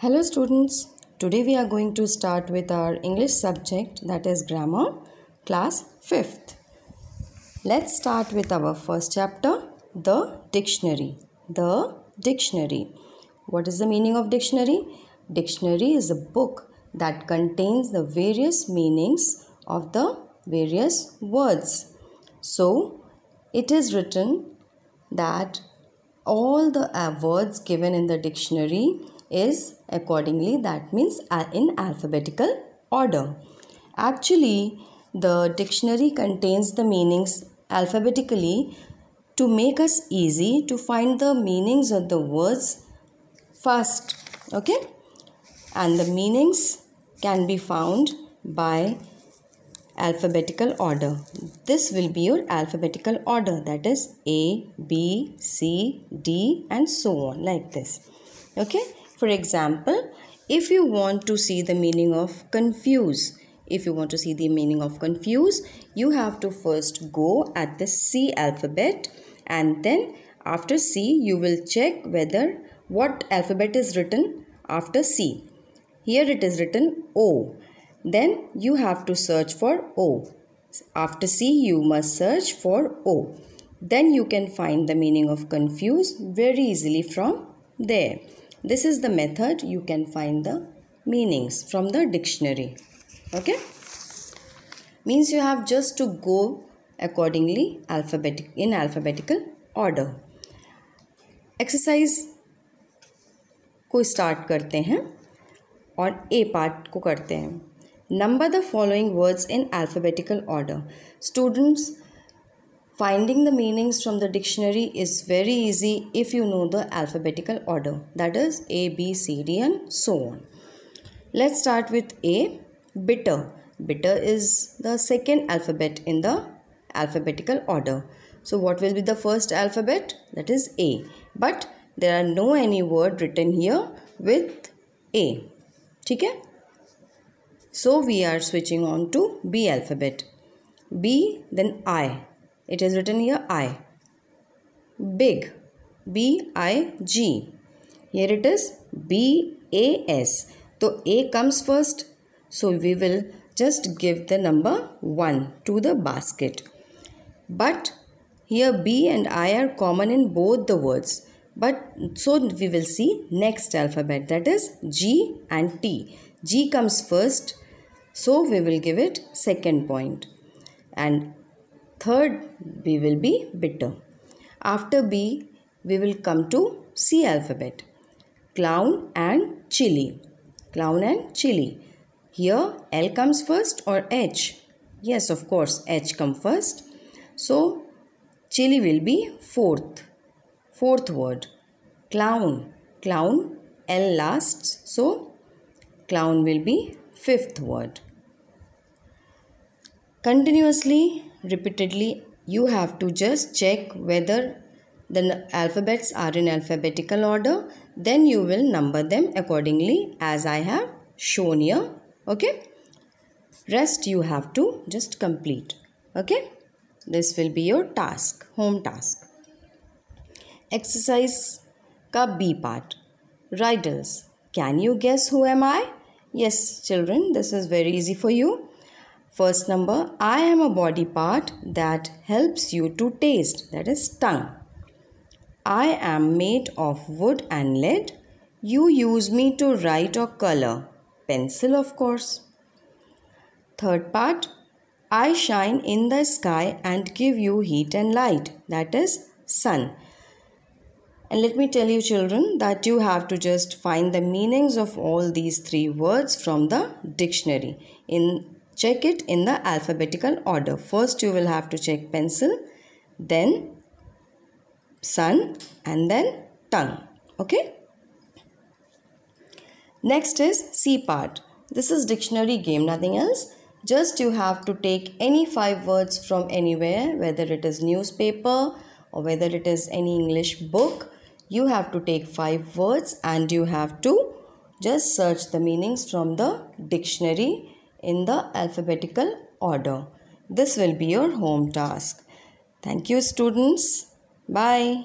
Hello students, today we are going to start with our English subject, that is grammar, class 5th. Let's start with our first chapter, the dictionary. The dictionary. What is the meaning of dictionary? Dictionary is a book that contains the various meanings of the various words. So, it is written that all the words given in the dictionary is accordingly, that means in alphabetical order. Actually, the dictionary contains the meanings alphabetically to make us easy to find the meanings of the words fast. Okay, and the meanings can be found by alphabetical order. This will be your alphabetical order, that is A, B, C, D and so on, like this. Okay, for example, if you want to see the meaning of confuse, you have to first go at the C alphabet, and then after C you will check whether what alphabet is written after C. Here it is written O. Then you have to search for O. After C, you must search for O. Then you can find the meaning of confuse very easily from there. This is the method you can find the meanings from the dictionary. Okay? Means you have just to go accordingly in alphabetical order. Exercise को start करते हैं और A part को करते हैं. Number the following words in alphabetical order. Students, finding the meanings from the dictionary is very easy if you know the alphabetical order. That is A, B, C, D and so on. Let's start with A. Bitter. Bitter is the second alphabet in the alphabetical order. So what will be the first alphabet? That is A. But there are no any word written here with A. ठीक है? So we are switching on to B alphabet. B, then I. It is written here I. Big. B-I-G. Here it is B-A-S. So A comes first. So we will just give the number 1 to the basket. But here B and I are common in both the words. But so we will see next alphabet, that is G and T. G comes first. So we will give it second point. And third B will be bitter. After B we will come to C alphabet. Clown and chili. Clown and chili. Here L comes first or H? Yes, of course H comes first. So chili will be fourth word. Clown. Clown, L lasts. So clown will be fifth word. Continuously, repeatedly, you have to just check whether the alphabets are in alphabetical order. Then you will number them accordingly as I have shown here. Okay. Rest you have to just complete. Okay. This will be your task, home task. Exercise ka B part. Riddles. Can you guess who am I? Yes, children, this is very easy for you. First number, I am a body part that helps you to taste, that is tongue. I am made of wood and lead. You use me to write or color. Pencil, of course. Third part, I shine in the sky and give you heat and light, that is sun. And let me tell you children that you have to just find the meanings of all these three words from the dictionary. Check it in the alphabetical order. First you will have to check pencil, then sun and then tongue. Okay. Next is C part. This is dictionary game, nothing else. Just you have to take any 5 words from anywhere, whether it is newspaper or whether it is any English book. You have to take 5 words and you have to just search the meanings from the dictionary in the alphabetical order. This will be your home task. Thank you students. Bye.